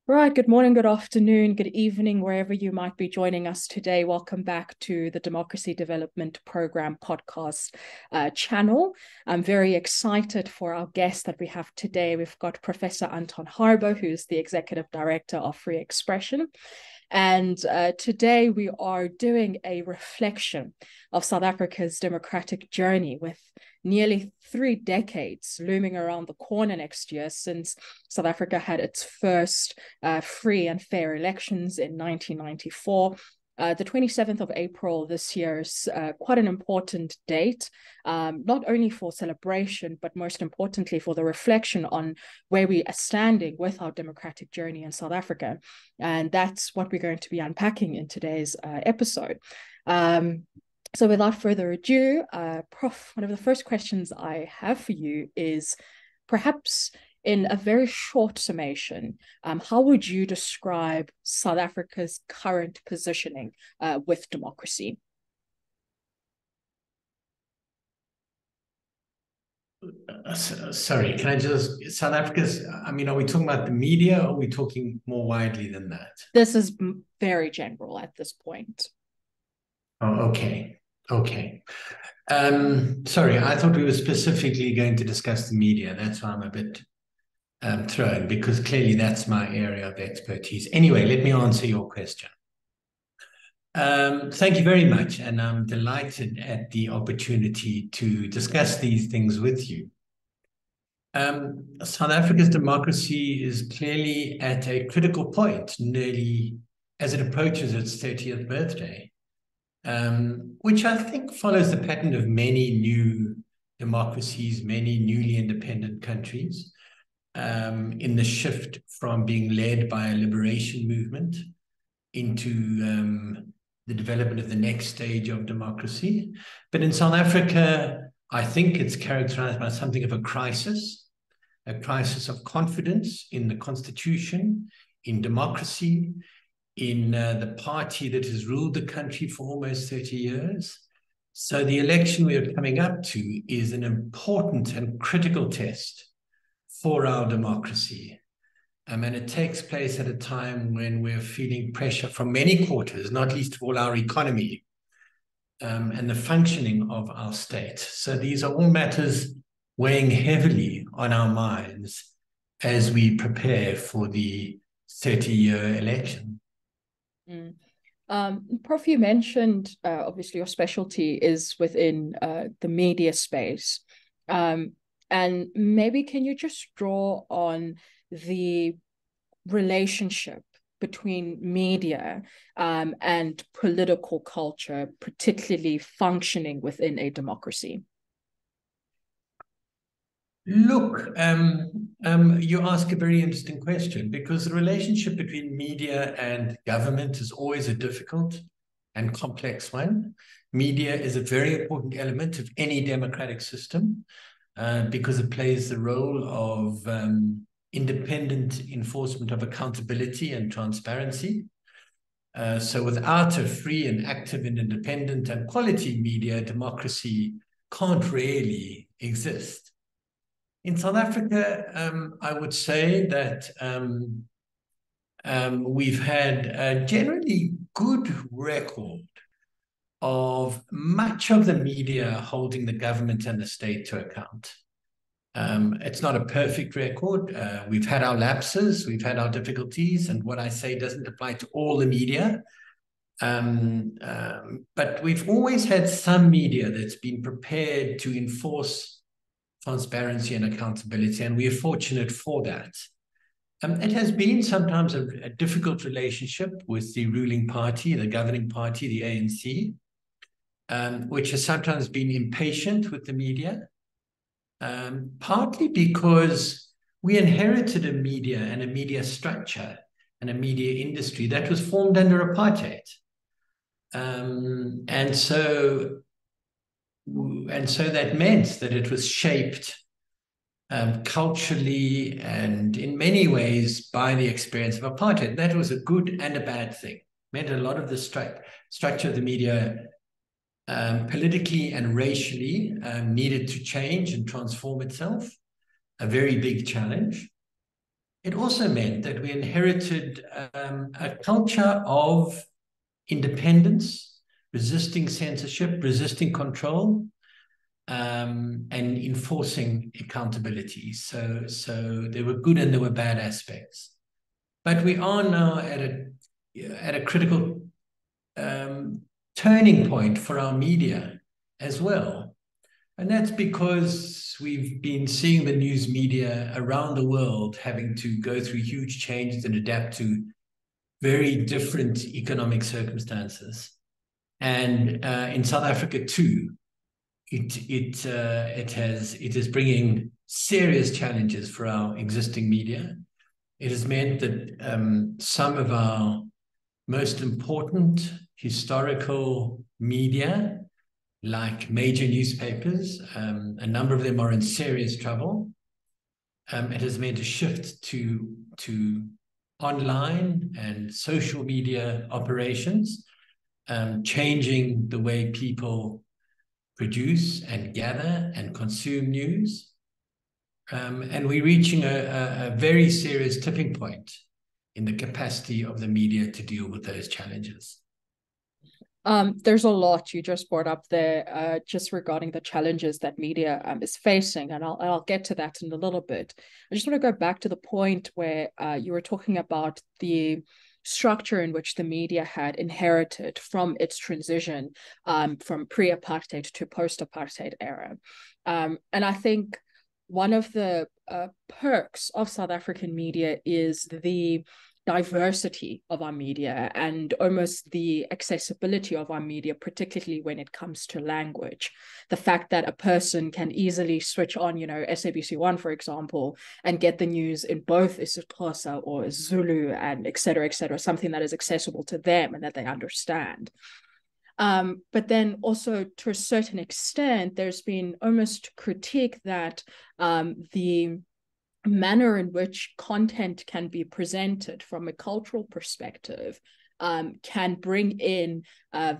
Right, good morning, good afternoon, good evening, wherever you might be joining us today. Welcome back to the Democracy Development Program podcast channel. I'm very excited for our guest that we have today. We've got Professor Anton Harber, who's the Executive Director of Freexpression. And today we are doing a reflection of South Africa's democratic journey with nearly 3 decades looming around the corner next year since South Africa had its first free and fair elections in 1994. The 27th of April this year is quite an important date, not only for celebration, but most importantly for the reflection on where we are standing with our democratic journey in South Africa. And that's what we're going to be unpacking in today's episode. So without further ado, Prof, one of the first questions I have for you is perhaps in a very short summation, how would you describe South Africa's current positioning with democracy? Sorry, can I just, South Africa's, are we talking about the media or are we talking more widely than that? This is very general at this point. Oh, okay. Sorry, I thought we were specifically going to discuss the media. That's why I'm a bit thrown, because clearly that's my area of expertise. Anyway, let me answer your question. Thank you very much, and I'm delighted at the opportunity to discuss these things with you. South Africa's democracy is clearly at a critical point, nearly as it approaches its 30th birthday, which I think follows the pattern of many new democracies, many newly independent countries, in the shift from being led by a liberation movement into the development of the next stage of democracy. But in South Africa, I think it's characterized by something of a crisis of confidence in the constitution, in democracy, in the party that has ruled the country for almost 30 years. So the election we are coming up to is an important and critical test for our democracy. And it takes place at a time when we're feeling pressure from many quarters, not least of all our economy, and the functioning of our state. So these are all matters weighing heavily on our minds as we prepare for the 30-year election. Prof, you mentioned, obviously, your specialty is within the media space. And maybe can you just draw on the relationship between media and political culture, particularly functioning within a democracy? Look, you ask a very interesting question, because the relationship between media and government is always a difficult and complex one. Media is a very important element of any democratic system because it plays the role of independent enforcement of accountability and transparency. So without a free and active and independent and quality media, democracy can't really exist. In South Africa, I would say that we've had a generally good record of much of the media holding the government and the state to account. It's not a perfect record. We've had our lapses, we've had our difficulties, and what I say doesn't apply to all the media. But we've always had some media that's been prepared to enforce transparency and accountability, and we are fortunate for that. It has been sometimes a difficult relationship with the ruling party, the governing party, the ANC, which has sometimes been impatient with the media, partly because we inherited a media and a media structure and a media industry that was formed under apartheid. And so that meant that it was shaped culturally and in many ways by the experience of apartheid. That was a good and a bad thing. It meant a lot of the structure of the media politically and racially needed to change and transform itself, a very big challenge. it also meant that we inherited a culture of independence, resisting censorship, resisting control, and enforcing accountability. So there were good and there were bad aspects. But we are now at a critical turning point for our media as well. And that's because we've been seeing the news media around the world having to go through huge changes and adapt to very different economic circumstances. And in South Africa too, it is bringing serious challenges for our existing media. It has meant that some of our most important historical media, like major newspapers, a number of them are in serious trouble. It has meant a shift to online and social media operations, changing the way people produce and gather and consume news. And we're reaching a very serious tipping point in the capacity of the media to deal with those challenges. There's a lot you just brought up there, just regarding the challenges that media is facing, and I'll get to that in a little bit. I just want to go back to the point where you were talking about the structure in which the media had inherited from its transition from pre-apartheid to post-apartheid era. And I think one of the perks of South African media is the diversity of our media and almost the accessibility of our media, particularly when it comes to language. The fact that a person can easily switch on, SABC1, for example, and get the news in both isiXhosa or Zulu and et cetera, something that is accessible to them and that they understand. But then also, to a certain extent, there's been almost critique that the manner in which content can be presented from a cultural perspective can bring in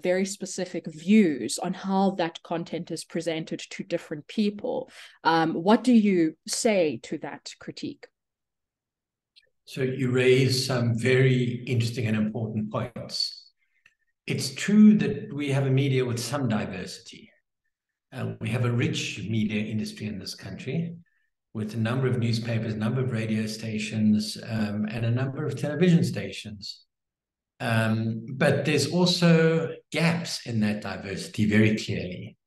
very specific views on how that content is presented to different people. What do you say to that critique? So you raise some very interesting and important points. It's true that we have a media with some diversity. We have a rich media industry in this country, with a number of newspapers, a number of radio stations, and a number of television stations. But there's also gaps in that diversity very clearly.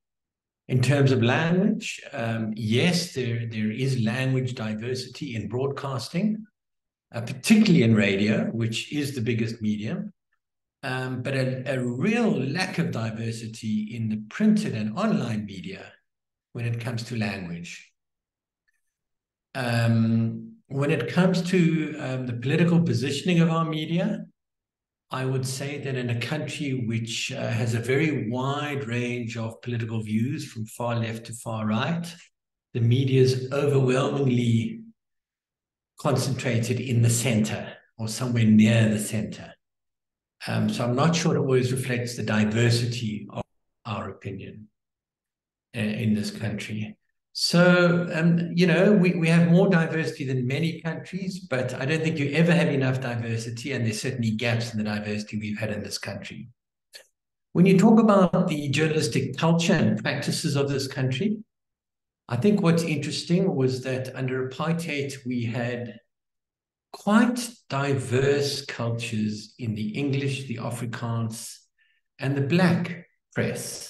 In terms of language, yes, there is language diversity in broadcasting, particularly in radio, which is the biggest medium, but a real lack of diversity in the printed and online media when it comes to language. When it comes to the political positioning of our media, I would say that in a country which has a very wide range of political views from far left to far right, the media is overwhelmingly concentrated in the center or somewhere near the center. So I'm not sure it always reflects the diversity of our opinion in this country. So, we have more diversity than many countries, but I don't think you ever have enough diversity, and there's certainly gaps in the diversity we've had in this country. When you talk about the journalistic culture and practices of this country, I think what's interesting was that under apartheid, we had quite diverse cultures in the English, the Afrikaans, and the Black press.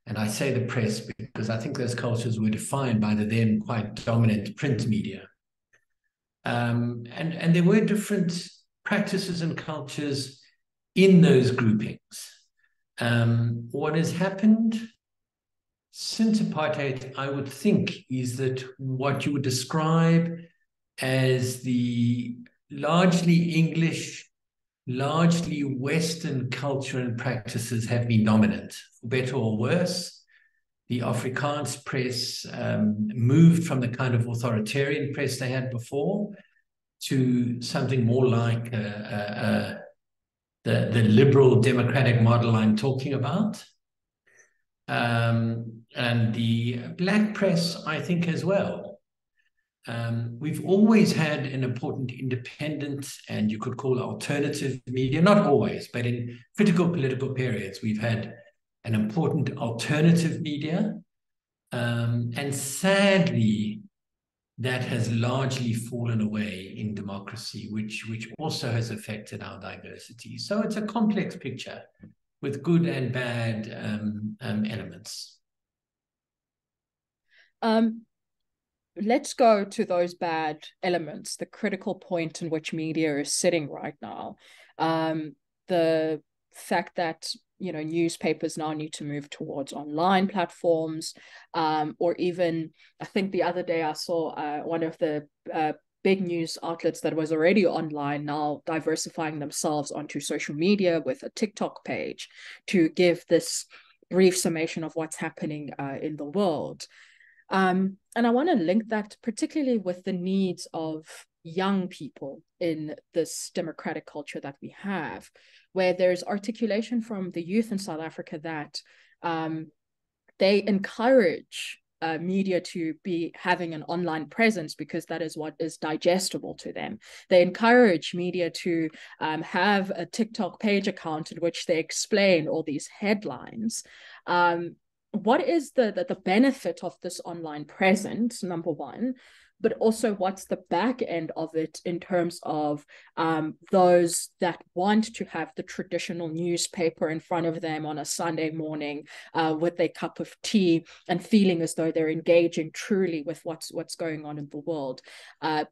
And I say the press because I think those cultures were defined by the then quite dominant print media. And there were different practices and cultures in those groupings. What has happened since apartheid, I would think, is that what you would describe as the largely English, largely Western culture and practices have been dominant, for better or worse. The Afrikaans press moved from the kind of authoritarian press they had before to something more like the liberal democratic model I'm talking about. And the Black press, I think, as well. We've always had an important independent, and you could call it alternative media, not always, but in critical political periods, we've had an important alternative media. And sadly, that has largely fallen away in democracy, which also has affected our diversity. So it's a complex picture with good and bad elements. Let's go to those bad elements, the critical point in which media is sitting right now. The fact that newspapers now need to move towards online platforms, or even, I think the other day I saw one of the big news outlets that was already online now diversifying themselves onto social media with a TikTok page to give this brief summation of what's happening in the world. And I want to link that particularly with the needs of young people in this democratic culture that we have, where there's articulation from the youth in South Africa that they encourage media to be having an online presence because that is what is digestible to them. They encourage media to have a TikTok page account in which they explain all these headlines. What is the benefit of this online presence, number one, but also what's the back end of it in terms of those that want to have the traditional newspaper in front of them on a Sunday morning with a cup of tea and feeling as though they're engaging truly with what's going on in the world,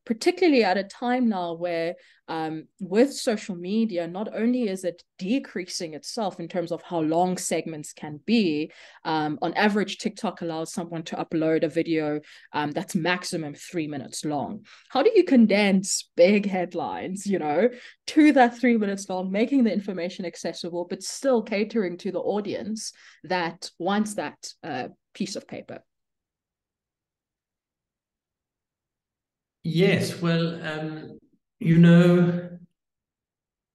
particularly at a time now where with social media, not only is it decreasing itself in terms of how long segments can be. On average, TikTok allows someone to upload a video that's maximum 3 minutes long. How do you condense big headlines, to that 3 minutes long, making the information accessible, but still catering to the audience that wants that piece of paper? Yes, well,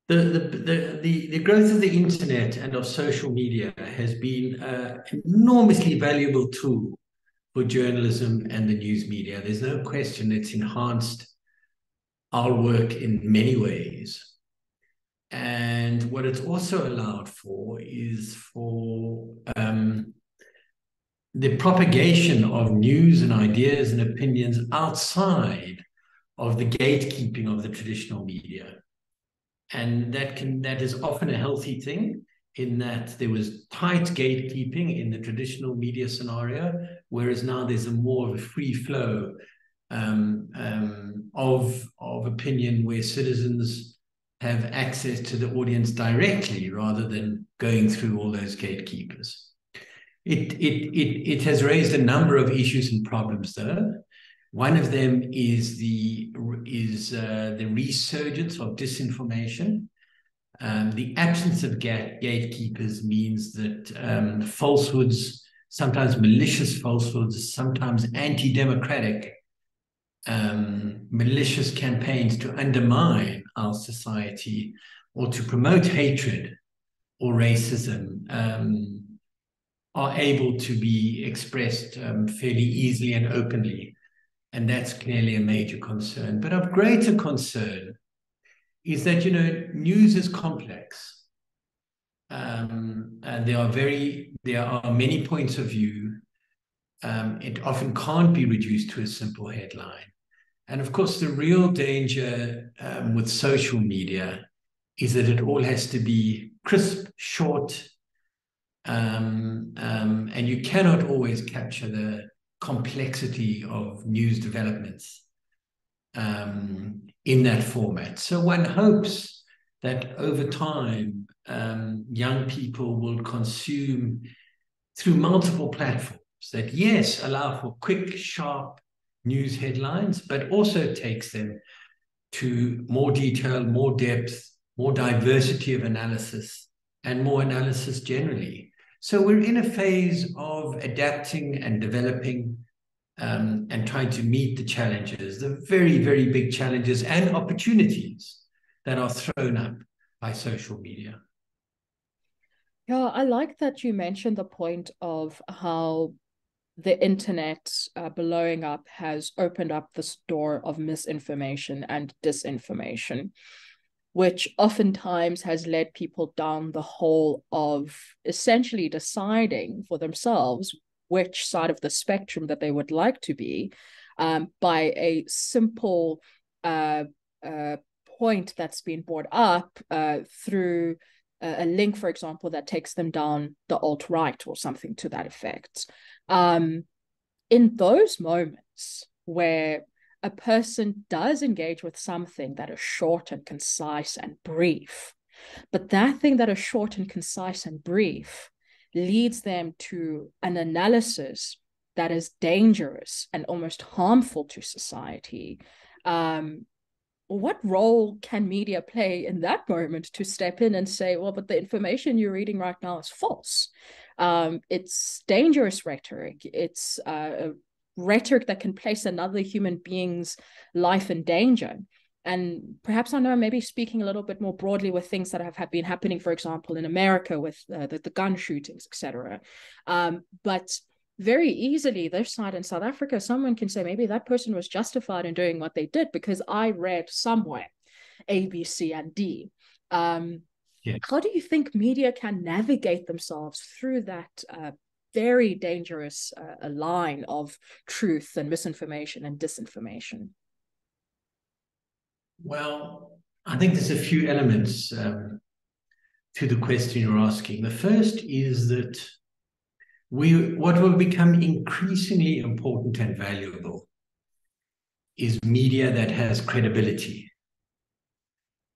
the growth of the internet and of social media has been an enormously valuable tool for journalism and the news media. There's no question it's enhanced our work in many ways. And what it's also allowed for is for the propagation of news and ideas and opinions outside of the gatekeeping of the traditional media. And that is often a healthy thing, in that there was tight gatekeeping in the traditional media scenario, whereas now there's a more of a free flow of opinion where citizens have access to the audience directly rather than going through all those gatekeepers. It has raised a number of issues and problems, though. One of them is the resurgence of disinformation. The absence of gatekeepers means that falsehoods, sometimes malicious falsehoods, sometimes anti-democratic malicious campaigns to undermine our society or to promote hatred or racism are able to be expressed fairly easily and openly. And that's clearly a major concern. But of greater concern is that, news is complex. And there are many points of view. It often can't be reduced to a simple headline. And of course, the real danger with social media is that it all has to be crisp, short, and you cannot always capture the complexity of news developments in that format. So one hopes that over time, young people will consume through multiple platforms that, yes, allow for quick, sharp news headlines, but also takes them to more detail, more depth, more diversity of analysis, and more analysis generally. So we're in a phase of adapting and developing and trying to meet the challenges, the very, very big challenges and opportunities that are thrown up by social media. Yeah, I like that you mentioned the point of how the internet blowing up has opened up this door of misinformation and disinformation, which oftentimes has led people down the hole of essentially deciding for themselves which side of the spectrum that they would like to be, by a simple point that's been brought up through a link, for example, that takes them down the alt-right or something to that effect. In those moments where a person does engage with something that is short and concise and brief, but that thing that is short and concise and brief leads them to an analysis that is dangerous and almost harmful to society, what role can media play in that moment to step in and say, well, but the information you're reading right now is false? It's dangerous rhetoric. It's rhetoric that can place another human being's life in danger. And perhaps I know I'm maybe speaking a little bit more broadly with things that have been happening, for example, in America with the gun shootings, etc. But very easily, this side in South Africa, someone can say maybe that person was justified in doing what they did because I read somewhere A, B, C, and D. Yes. How do you think media can navigate themselves through that very dangerous line of truth and misinformation and disinformation? Well, I think there's a few elements to the question you're asking. The first is that what will become increasingly important and valuable is media that has credibility.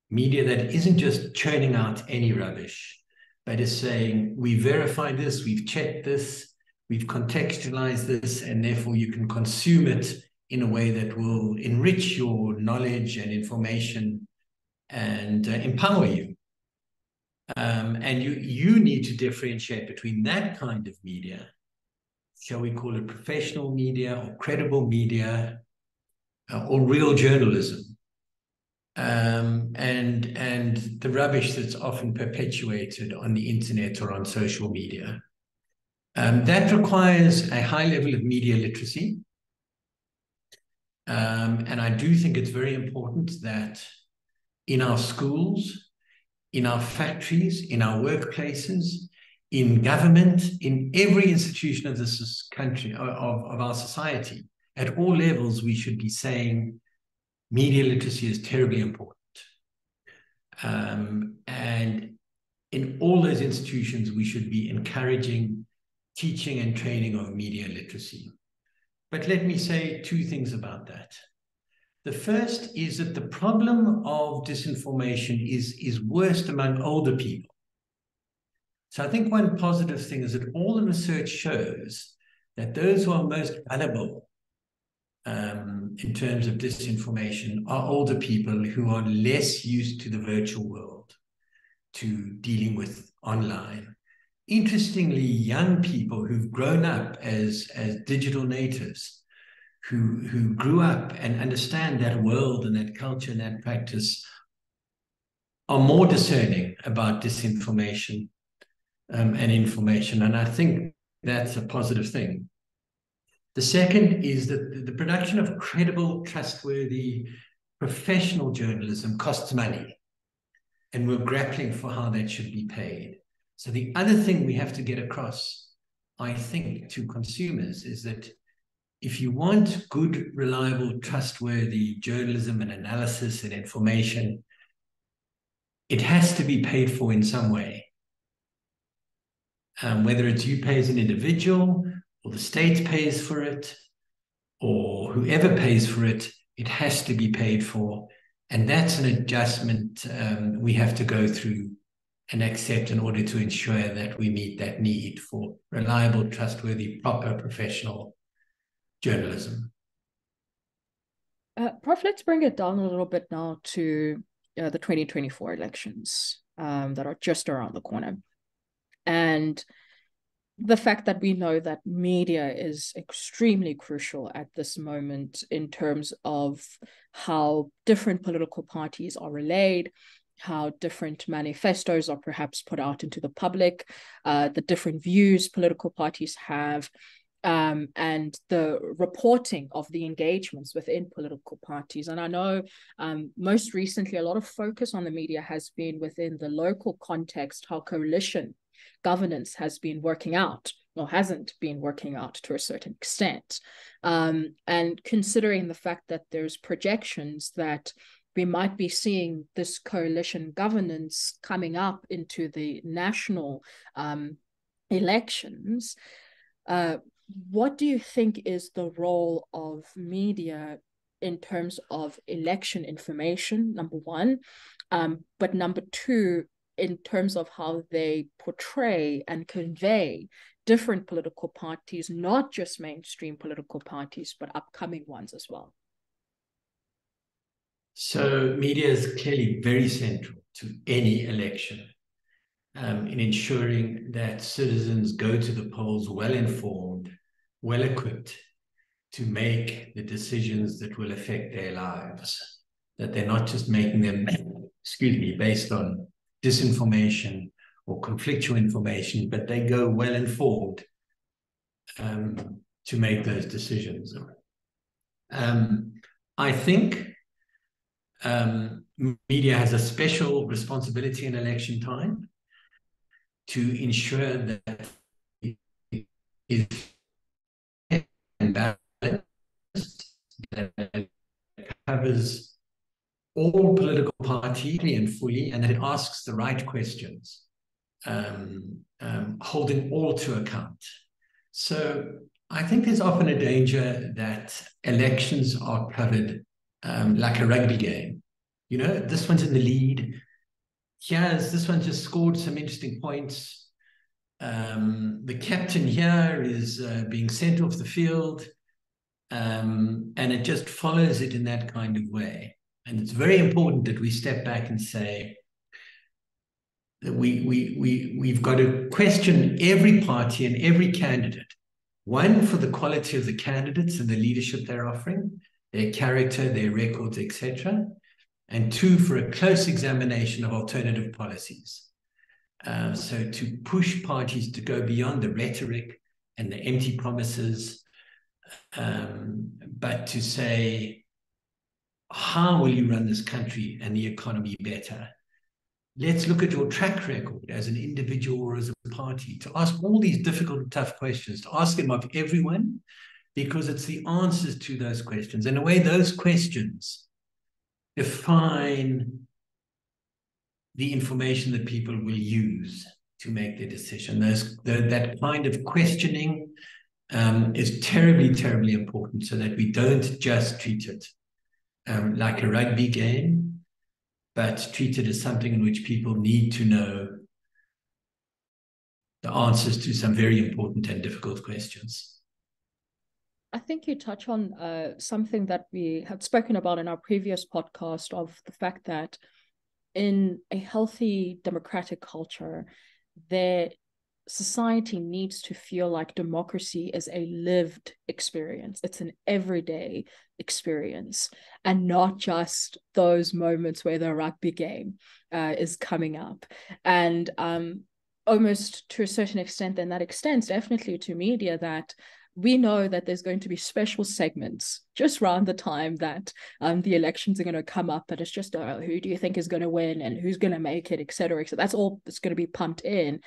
Media that isn't just churning out any rubbish, but is saying, we verified this, we've checked this, we've contextualized this, and therefore you can consume it in a way that will enrich your knowledge and information and empower you. And you need to differentiate between that kind of media, shall we call it professional media or credible media, or real journalism, and the rubbish that's often perpetuated on the internet or on social media. That requires a high level of media literacy. And I do think it's very important that in our schools, in our factories, in our workplaces, in government, in every institution of this country, of our society, at all levels, we should be saying media literacy is terribly important. And in all those institutions, we should be encouraging teaching and training of media literacy. But let me say two things about that. The first is that the problem of disinformation is worst among older people. So I think one positive thing is that all the research shows that those who are most vulnerable in terms of disinformation are older people who are less used to the virtual world, to dealing with online. Interestingly, young people who've grown up as digital natives, who grew up and understand that world and that culture and that practice, are more discerning about disinformation and information. And I think that's a positive thing. The second is that the production of credible, trustworthy, professional journalism costs money, and we're grappling for how that should be paid. So the other thing we have to get across, I think, to consumers is that if you want good, reliable, trustworthy journalism and analysis and information, it has to be paid for in some way. Whether it's you pay as an individual, or the state pays for it, or whoever pays for it, it has to be paid for. And that's an adjustment we have to go through and accept in order to ensure that we meet that need for reliable, trustworthy, proper, professional journalism. Prof, let's bring it down a little bit now to the 2024 elections that are just around the corner. And the fact that we know that media is extremely crucial at this moment in terms of how different political parties are relayed, how different manifestos are perhaps put out into the public, the different views political parties have. and the reporting of the engagements within political parties. And I know most recently, a lot of focus on the media has been within the local context, how coalition governance has been working out or hasn't been working out to a certain extent. And considering the fact that there's projections that we might be seeing this coalition governance coming up into the national elections, what do you think is the role of media in terms of election information, number one, but number two, in terms of how they portray and convey different political parties, not just mainstream political parties, but upcoming ones as well? So media is clearly very central to any election in ensuring that citizens go to the polls well-informed, well-equipped to make the decisions that will affect their lives, that they're not just making them, based on disinformation or conflictual information, but they go well-informed to make those decisions. I think media has a special responsibility in election time to ensure that it is balanced, that it covers all political parties and fully, and that it asks the right questions, holding all to account. So I think there's often a danger that elections are covered like a rugby game. You know, this one's in the lead. This one just scored some interesting points. The captain here is being sent off the field, and it just follows it in that kind of way. And it's very important that we step back and say that we've got to question every party and every candidate. One, for the quality of the candidates and the leadership they're offering, their character, their records, etc. And two, for a close examination of alternative policies. So to push parties to go beyond the rhetoric and the empty promises, but to say, how will you run this country and the economy better? Let's look at your track record as an individual or as a party, to ask all these difficult and tough questions, to ask them of everyone, because it's the answers to those questions. In a way, those questions define the information that people will use to make their decision. That kind of questioning is terribly, terribly important, so that we don't just treat it like a rugby game, but treat it as something in which people need to know the answers to some very important and difficult questions. I think you touch on something that we had spoken about in our previous podcast, of the fact that in a healthy democratic culture, their society needs to feel like democracy is a lived experience. It's an everyday experience, and not just those moments where the rugby game is coming up. And almost to a certain extent, then that extends definitely to media, that we know that there's going to be special segments just around the time that the elections are going to come up, and it's just who do you think is going to win and who's going to make it, etc. So that's all that's going to be pumped in.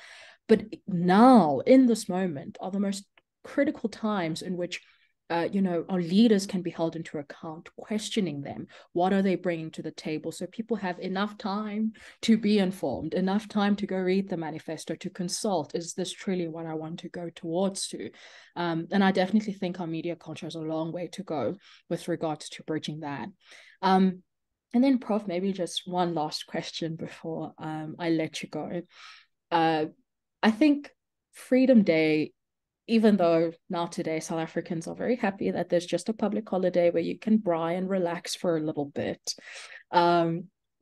But now, in this moment, are the most critical times in which our leaders can be held into account, questioning them. What are they bringing to the table? So people have enough time to be informed, enough time to go read the manifesto, to consult. Is this truly what I want to go towards to? And I definitely think our media culture has a long way to go with regards to bridging that. And then, Prof, maybe just one last question before I let you go. I think Freedom Day, even though now today South Africans are very happy that there's just a public holiday where you can braai and relax for a little bit,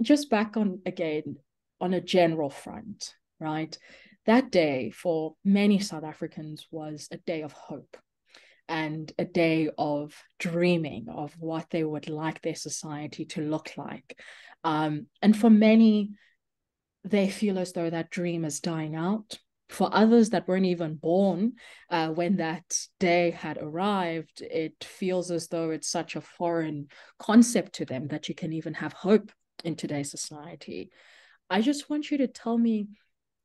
just back on again on a general front, right? That day for many South Africans was a day of hope and a day of dreaming of what they would like their society to look like. And for many, they feel as though that dream is dying out. For others that weren't even born when that day had arrived, it feels as though it's such a foreign concept to them that you can even have hope in today's society. I just want you to tell me,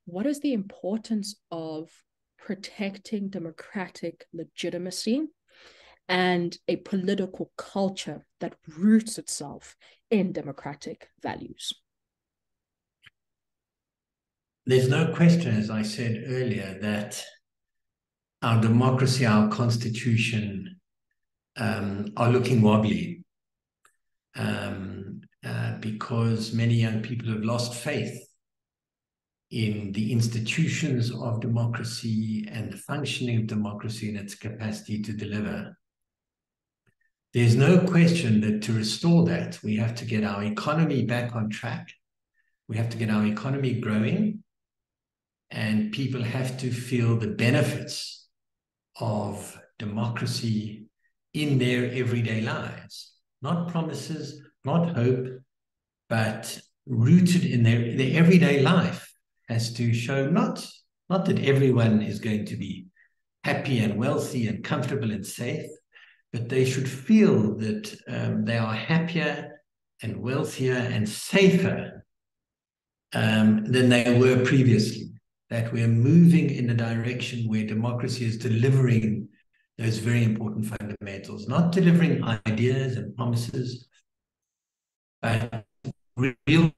what is the importance of protecting democratic legitimacy and a political culture that roots itself in democratic values? There's no question, as I said earlier, that our democracy, our constitution are looking wobbly because many young people have lost faith in the institutions of democracy and the functioning of democracy and its capacity to deliver. There's no question that to restore that, we have to get our economy back on track. We have to get our economy growing, and people have to feel the benefits of democracy in their everyday lives. Not promises, not hope, but rooted in their everyday life has to show not that everyone is going to be happy and wealthy and comfortable and safe, but they should feel that they are happier and wealthier and safer than they were previously, that we're moving in a direction where democracy is delivering those very important fundamentals, not delivering ideas and promises, but real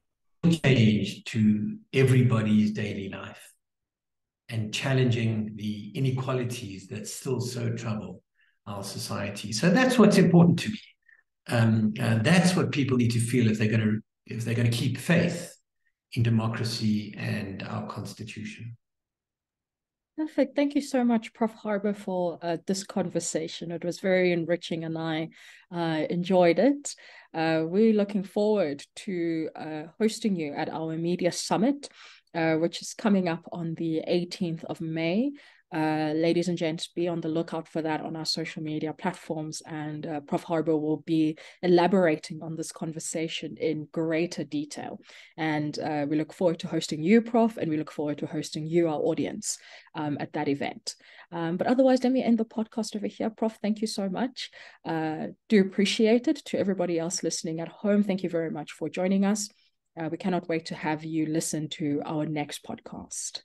change to everybody's daily life and challenging the inequalities that still so trouble our society. So that's what's important to me. That's what people need to feel if they're going to keep faith in democracy and our constitution. Perfect. Thank you so much, Prof. Harber, for this conversation. It was very enriching and I enjoyed it. We're looking forward to hosting you at our media summit, which is coming up on the 18th of May. Ladies and gents, be on the lookout for that on our social media platforms, and Prof. Harber will be elaborating on this conversation in greater detail. And we look forward to hosting you, Prof, and we look forward to hosting you, our audience, at that event. But otherwise, let me end the podcast over here. Prof, thank you so much. Do appreciate it. To everybody else listening at home, thank you very much for joining us. We cannot wait to have you listen to our next podcast.